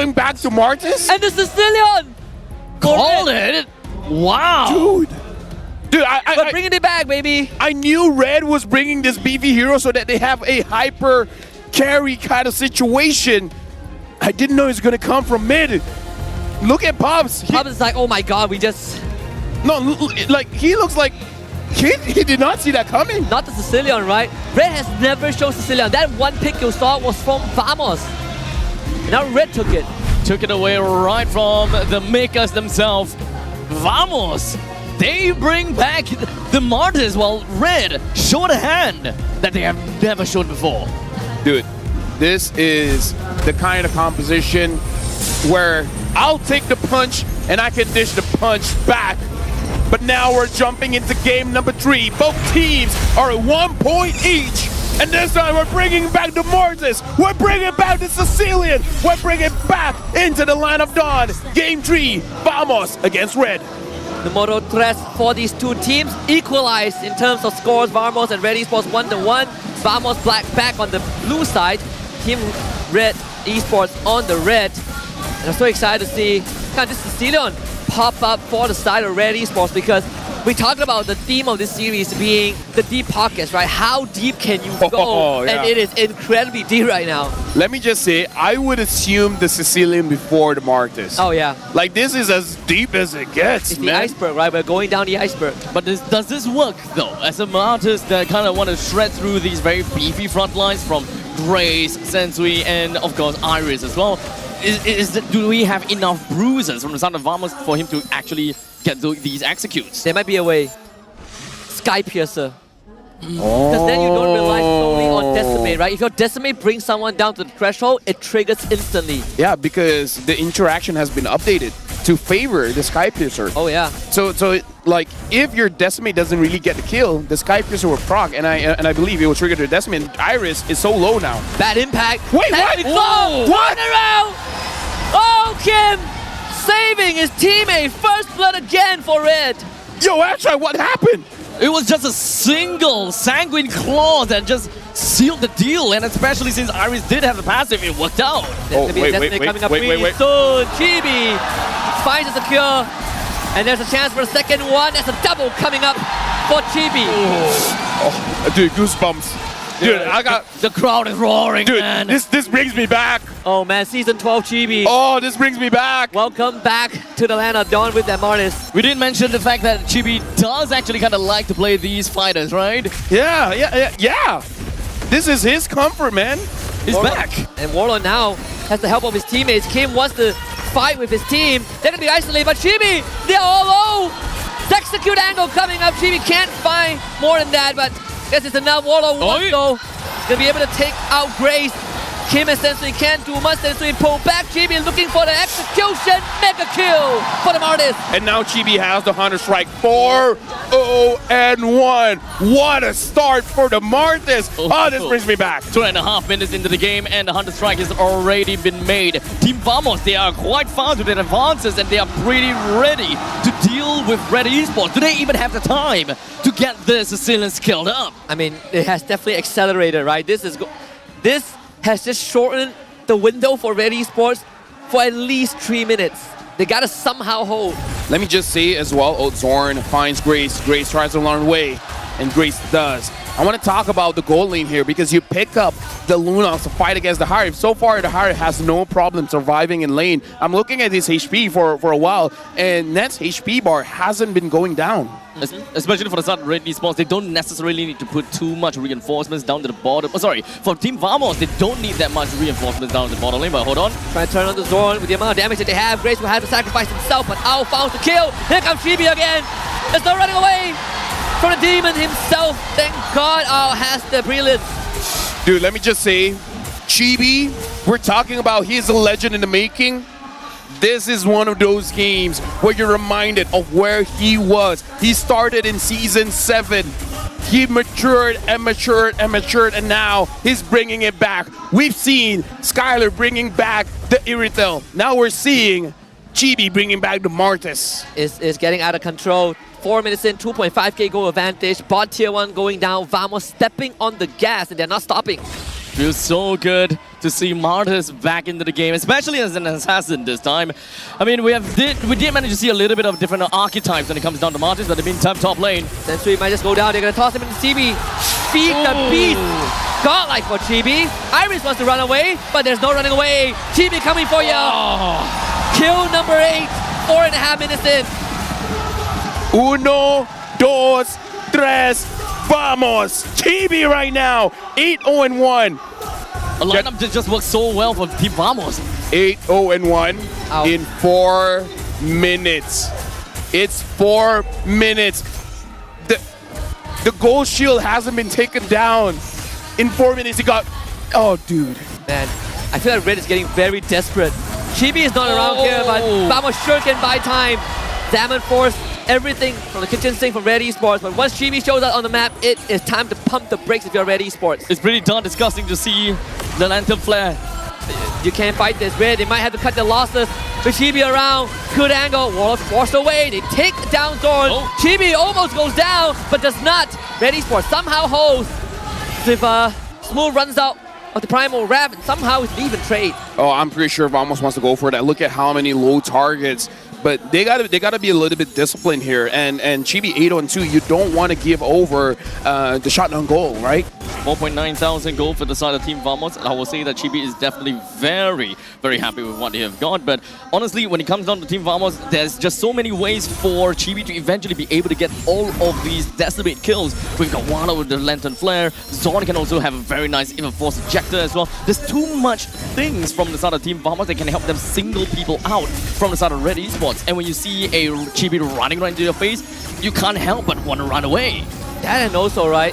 going back to Martis? And the Sicilian! Call it! Wow! Dude, We're bringing it back, baby! I knew Red was bringing this beefy hero so that they have a hyper carry kind of situation. I didn't know it was going to come from mid. Look at Pops. Pops is like, oh my god, we just... No, like, he looks like he did not see that coming. Not the Sicilian, right? Red has never shown Sicilian. That one pick you saw was from Vamos. Now Red took it. Took it away right from the makers themselves. Vamos! They bring back the Martyrs while Red showed a hand that they have never shown before. Dude, this is the kind of composition where I'll take the punch and I can dish the punch back. But now we're jumping into game number 3. Both teams are at 1 point each. And this time we're bringing back the Mortis. We're bringing back the Sicilian. We're bringing back into the line of dawn. Game 3, Vamos against Red. The Moto threats for these two teams equalized in terms of scores. Vamos and Red Esports 1-1. Vamos black back on the blue side. Team Red Esports on the red. And I'm so excited to see kind of this Sicilian pop up for the side of Red Esports, because we talked about the theme of this series being the deep pockets, right? How deep can you go? Yeah. And it is incredibly deep right now. Let me just say, I would assume the Sicilian before the Martis. Oh yeah. Like, this is as deep as it gets, It's man. the iceberg, right? We're going down the iceberg. But does this work though? As a artist that kind of want to shred through these very beefy front lines from Grace, Sensui, and of course Iris as well. Do we have enough bruises from the side of Vamos for him to actually get these executes? There might be a way. Sky Piercer. Because then you don't rely solely on Decimate, right? If your Decimate brings someone down to the threshold, it triggers instantly. Yeah, because the interaction has been updated to favor the Sky Piercer. Oh yeah. So like, if your Decimate doesn't really get the kill, the Sky Piercer will proc, and I believe it will trigger the Decimate. And Iris is so low now. Bad impact. Wait, what? Whoa! What? Around. Oh, Kim saving his teammate. First blood again for Red. Yo, Ashai, what happened? It was just a single Sanguine Claw that just sealed the deal, and especially since Iris did have the passive, it worked out. There's gonna be a Destiny coming up really soon. Chibi finds a secure, and there's a chance for a second one. There's a double coming up for Chibi. Oh, dude, goosebumps. Dude, I got... The crowd is roaring, dude, man. This brings me back. Oh man, Season 12 Chibi. Oh, this brings me back. Welcome back to the land of dawn with that Martis. We didn't mention the fact that Chibi does actually kind of like to play these fighters, right? Yeah. This is his comfort, man. He's back. And Warlord now has the help of his teammates. Kim wants to fight with his team. They're going to be isolated, but Chibi, they're all low. Execute angle coming up. Chibi can't find more than that, but I guess it's enough. Warlord wants though. He's going to be able to take out Grace. Kim essentially can't do much. Essentially pull back. Chibi looking for the execution. Mega kill for the Martis. And now Chibi has the Hunter Strike 4-0-1. What a start for the Martis. Oh, this brings me back. 2.5 minutes into the game, and the Hunter Strike has already been made. Team Vamos, they are quite fast with their advances, and they are pretty ready to deal with Red Esports. Do they even have the time to get the Sicilians killed up? I mean, it has definitely accelerated, right? This has just shortened the window for Red Esports for at least 3 minutes. They gotta somehow hold. Let me just say as well, Zorn finds Grace. Grace tries to run away, and Grace does. I want to talk about the gold lane here, because you pick up the Lunox to fight against the Hive. So far, the Hive has no problem surviving in lane. I'm looking at his HP for a while, and Net's HP bar hasn't been going down. Especially for the side of Red Esports, they don't necessarily need to put too much reinforcements down to the bottom. Oh, sorry, for Team Vamos, they don't need that much reinforcements down to the bottom lane, but hold on. Trying to turn on the Zorn with the amount of damage that they have. Grace will have to sacrifice himself, but Ao found the kill. Here comes Chibi again. There's no running away from the demon himself. Thank God Ao has the brilliance. Dude, let me just say, Chibi, we're talking about he's a legend in the making. This is one of those games where you're reminded of where he was. He started in Season 7. He matured and matured and matured, and now he's bringing it back. We've seen Skylar bringing back the Irithel. Now we're seeing Chibi bringing back the Martis. Is getting out of control. 4 minutes in, 2.5k goal advantage. Bot tier 1 going down. Vamos stepping on the gas, and they're not stopping. Feels so good to see Martyrs back into the game, especially as an assassin this time. I mean, we did manage to see a little bit of different archetypes when it comes down to Martyrs, but they've been top lane. Sensui might just go down. They're gonna toss him into Chibi. Feed the beast. Godlike for Chibi. Iris wants to run away, but there's no running away. Chibi coming for you. Kill number 8. 4.5 minutes in. Uno, dos, tres, vamos! Chibi right now, 8-0-1. A lineup that just works so well for Team Vamos. 8-0-1 Ow. in 4 minutes. It's 4 minutes. The gold shield hasn't been taken down. In 4 minutes, he got... Oh, dude. Man, I feel like Red is getting very desperate. Chibi is not around here, but Vamos sure can buy time. Salmon forced everything from the kitchen sink from Red Esports, but once Chibi shows up on the map, it is time to pump the brakes if you're Red Esports. It's pretty darn disgusting to see the lantern flare. You can't fight this. Red, they might have to cut their losses. With Chibi around, good angle, Warlock forced away. They take down Zorn. Chibi almost goes down, but does not. Red Esports somehow holds. If Smooth runs out of the Primal Wrap, and somehow it's leave and trade. Oh, I'm pretty sure Vamos wants to go for that. Look at how many low targets. But they gotta be a little bit disciplined here. And Chibi 8-on-2, you don't want to give over the shot on goal, right? 4.9 thousand gold for the side of Team Vamos. I will say that Chibi is definitely very, very happy with what they have got. But honestly, when it comes down to Team Vamos, there's just so many ways for Chibi to eventually be able to get all of these decimate kills. We've got Wano with the Lantern Flare. Zorn can also have a very nice even Force Ejector as well. There's too much things from the side of Team Vamos that can help them single people out from the side of Red Esports. And when you see a Chibi running right into your face, you can't help but want to run away. That and also, right,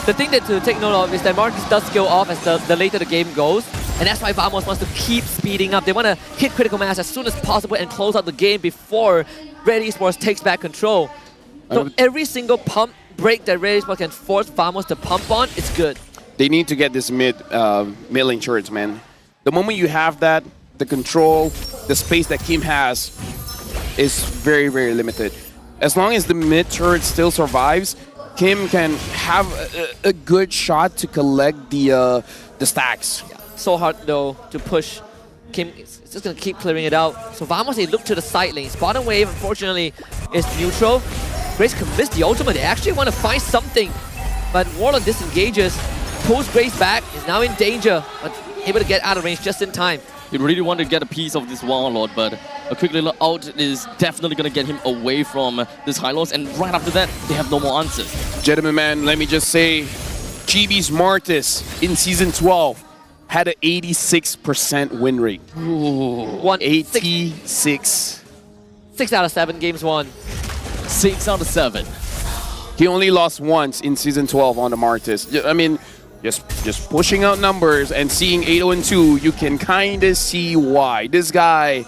the thing that to take note of is that Marcus does skill off as the later the game goes. And that's why Vamos wants to keep speeding up. They want to hit critical mass as soon as possible and close out the game before Red Esports takes back control. So every single pump break that Red Esports can force Vamos to pump on, it's good. They need to get this mid lane turrets, man. The moment you have that, the control, the space that Kim has is very, very limited. As long as the mid turret still survives, Kim can have a good shot to collect the stacks. Yeah. So hard though to push. Kim is just gonna keep clearing it out. So Vamos, they look to the side lanes. Bottom wave, unfortunately, is neutral. Grace commits the ultimate. They actually want to find something, but Warlock disengages, pulls Grace back, is now in danger, but able to get out of range just in time. You really want to get a piece of this Warlord, but a quick little out is definitely going to get him away from this High Lords, and right after that, they have no more answers. Gentlemen, man, let me just say, Chibi's Martis in Season 12 had an 86% win rate. Ooh. 86. 6 out of 7 games won. 6 out of 7. He only lost once in Season 12 on the Martis. I mean, just pushing out numbers and seeing 8-0-2, you can kind of see why. This guy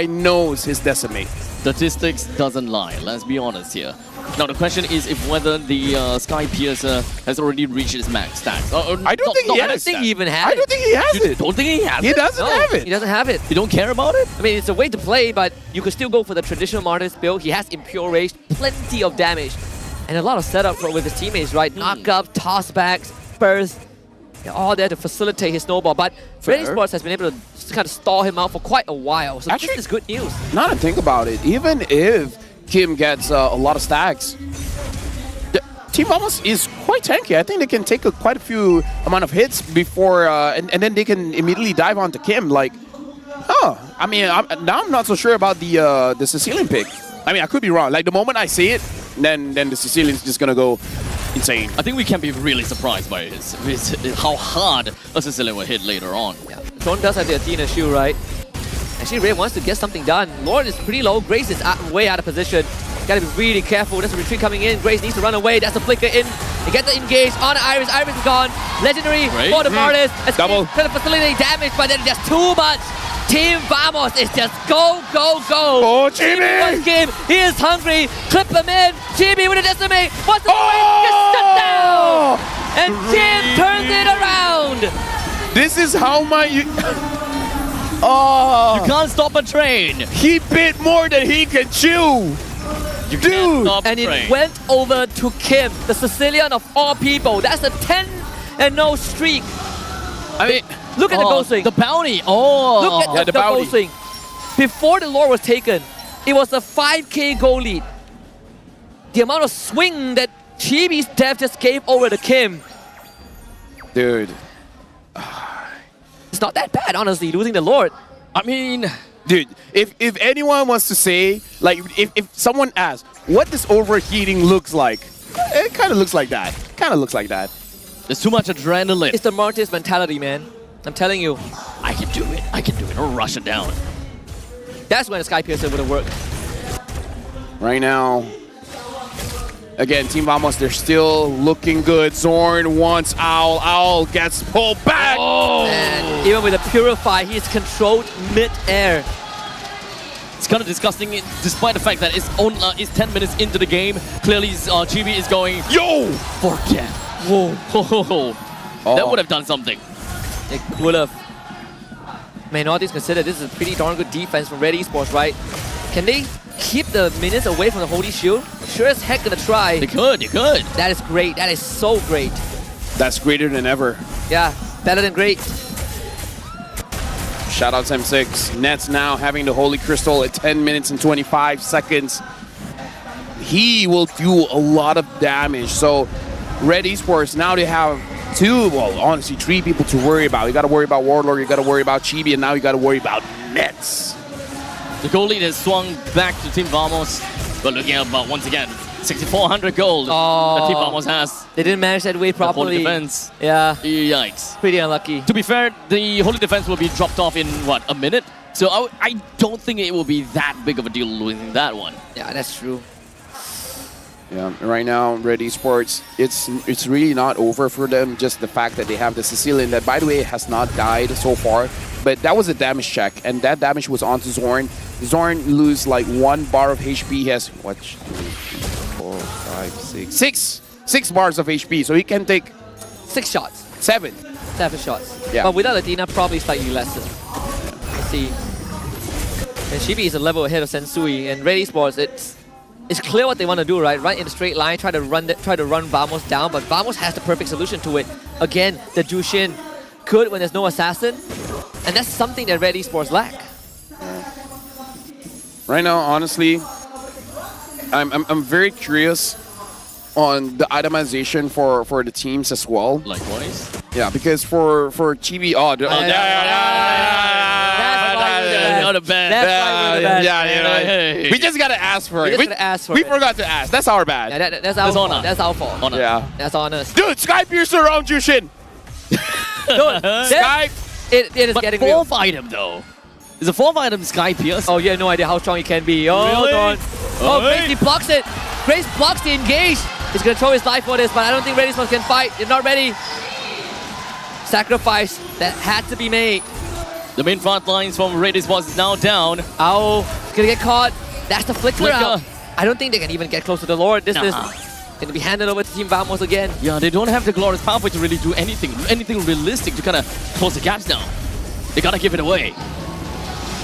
knows his decimate. Statistics doesn't lie, let's be honest here. Now the question is if whether the Sky Piercer has already reached his max stats. I don't think he has. I don't think he even has I don't think he has You it. don't think he has He it? doesn't have He it. doesn't have it. You don't care about it? I mean, it's a way to play, but you could still go for the traditional Martyrs build. He has Impure Rage, plenty of damage, and a lot of setup with his teammates, right? Knock-ups, tossbacks, bursts, they're all there to facilitate his snowball. But Red Esports has been able to just kind of stall him out for quite a while. So Actually, this is good news. Now to think about it, even if Kim gets a lot of stacks, the Team Vamos is quite tanky. I think they can take quite a few amount of hits before, and then they can immediately dive onto Kim. Like, oh, I mean, now I'm not so sure about the Sicilian pick. I mean, I could be wrong. Like the moment I see it, then the Sicilian's just gonna go insane. I think we can be really surprised by how hard a Sicilian will hit later on. Yeah. Throne does have the Athena shield, right? Actually, Ray wants to get something done. Lord is pretty low. Grace is way out of position. Gotta be really careful. There's a retreat coming in. Grace needs to run away. That's a flicker in. They get the engage on Iris. Iris is gone. Legendary for the Martyrs. Double. Trying to facilitate damage, but then just too much. Team Vamos is just go, go, go. Oh, Chibi! First game, he is hungry. Clip him in. Chibi with a decimate. What's the gets shut down. And Tim turns it around. This is how my... Oh, You can't stop a train! he bit more than he can chew. You can't stop a And train. it went over to Kim, the Sicilian of all people. That's a 10-0 streak. I mean, Look at the goal swing. The bounty. Oh. Look at Yeah, the the goal bounty. swing. Before the lore was taken, it was a 5K goal lead. The amount of swing that Chibi's dev just gave over to Kim, Dude. it's not that bad, honestly, losing the Lord. I mean, Dude, if anyone wants to say, like, if someone asks, what this overheating looks like, it kind of looks like that. Kind of looks like that. there's too much adrenaline. It's the Martis mentality, man. I'm telling you, I can do it. I can do it. I'll rush it down. that's when the Sky Piercer would have worked. Right now, again, Team Vamos, they're still looking good. Zorn wants Owl. Owl gets pulled back. And even with the Purify, he's controlled mid-air. It's kind of disgusting, despite the fact that it's 10 minutes into the game. Clearly, Chibi is going Yo! for death. Whoa. That would have done something. It would have. Man, all things considered, this is a pretty darn good defense from Red Esports, right? Can they keep the minions away from the Holy Shield? Sure as heck gonna try. They could. That is great. That is so great. That's greater than ever. Yeah, better than great. Shout out to M6. Nets now having the Holy Crystal at 10 minutes and 25 seconds. He will do a lot of damage. So Red Esports, now they have honestly, 3 people to worry about. You got to worry about Warlord, you got to worry about Chibi, and now you got to worry about Nets. The goal lead has swung back to Team Vamos. But looking at about, once again, 6,400 gold that Team Vamos has. They didn't manage that way The Holy properly. defense. Yeah, Yikes. pretty unlucky. To be fair, the Holy defense will be dropped off in, what, a minute? So I don't think it will be that big of a deal losing that one. Yeah, that's true. Yeah, right now, Red Esports, it's really not over for them. Just the fact that they have the Sicilian that, by the way, has not died so far. But that was a damage check, and that damage was onto Zorn. Zorn lose like 1 bar of HP. He has, what, 2, 4, 5, 6. 6 bars of HP, so he can take 6 shots. 7. 7 shots. Yeah. But without Adina, probably slightly less. Let's see. And Chibi is a level ahead of Sensui, and Red Esports, it's clear what they want to do, right? Run in a straight line, try to run Vamos down, but Vamos has the perfect solution to it. Again, the Jushin good when there's no assassin, and that's something that Red Esports lack. Right now, honestly, I'm very curious on the itemization for the teams as well. Likewise. Yeah, because for Chibi, That's why we're the best. That's why we're the best. Hey. We just gotta ask for We it. just gotta ask for we it. forgot to ask. That's our bad. Yeah, that's our That's fault. honor. That's our fault. Honor. Yeah. That's honest. Dude, Sky Piercer around Jushin. Sky. It is But getting real. 4th item, though. Is a 4th item Sky Pierce? Oh, you have no idea how strong he can be. Oh, Really? God. Oh, Hey. Grace, he blocks it. Grace blocks the engage. He's going to throw his life for this, but I don't think Red Esports can fight. They're not ready. Sacrifice that had to be made. The main front lines from Red Esports is now down. Ow, going to get caught. That's the flicker Flicker. out. I don't think they can even get close to the Lord. This is Nah. going to be handed over to Team Vamos again. Yeah, they don't have the glorious pathway to really do anything realistic to kind of close the gaps down. They gotta give it away.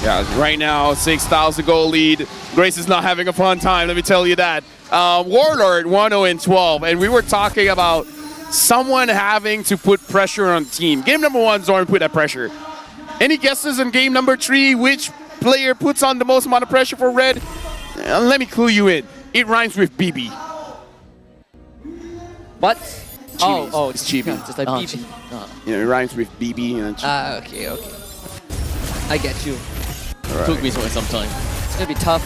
Yeah, right now, 6,000 goal lead. Grace is not having a fun time, let me tell you that. Warlord 1-0-12, and we were talking about someone having to put pressure on the team. Game number 1, Zorn put that pressure. Any guesses on game number 3, which player puts on the most amount of pressure for Red? Let me clue you in. It rhymes with BB. What? Oh, It's Chibi. Just like BB. You know, it rhymes with BB and Okay. I get you. Took me some time. It's going to be tough.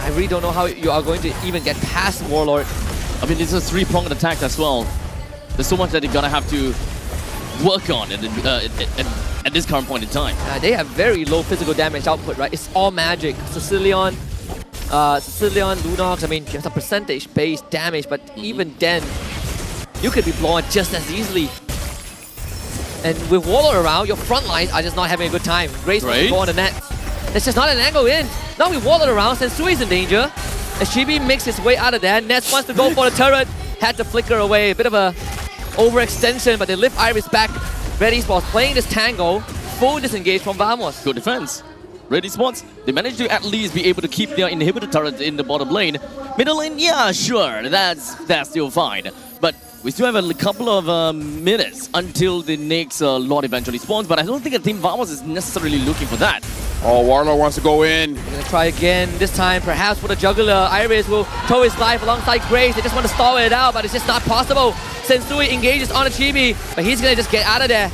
I really don't know how you are going to even get past Warlord. I mean, it's a 3-pronged attack as well. There's so much that they're gonna have to work on at this current point in time. They have very low physical damage output, right? It's all magic. Sicilian, Lunox, I mean, there's a percentage-based damage, but even then, you could be blown just as easily. And with Warlord around, your front lines are just not having a good time. Grace wants to go on the net. There's just not an angle in. Now with Warlord around, Sensui's in danger. As Chibi makes his way out of there, Nets wants to go for the turret. Had to flicker away. A bit of a overextension, but they lift Iris back. Red Esports playing this tango. Full disengage from Vamos. Good defense. Red Esports, they managed to at least be able to keep their inhibitor turret in the bottom lane. Middle lane, yeah, sure, that's still fine. But We still have a couple of minutes until the next Lord eventually spawns, but I don't think Team Vamos is necessarily looking for that. Oh, Warlord wants to go in. Gonna try again, this time perhaps with a juggler. Iris will throw his life alongside Grace. They just want to stall it out, but it's just not possible. Sensui engages on a Chibi, but he's gonna just get out of there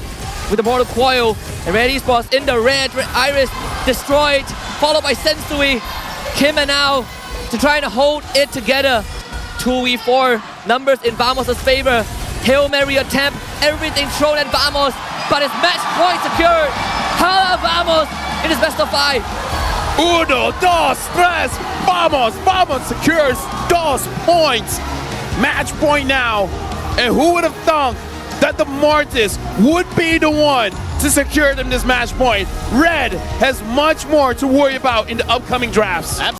with the Mortal Coil. And Red Esports in the red. Iris destroyed, followed by Sensui. Kim and now to try to hold it together. 2v4 numbers in Vamos' favor. Hail Mary attempt, everything thrown at Vamos, but it's match point secured. Hala Vamos, it is best of 5. Uno, dos, tres, Vamos! Vamos secures dos points. Match point now. And who would have thunk that the Mortis would be the one to secure them this match point? Red has much more to worry about in the upcoming drafts.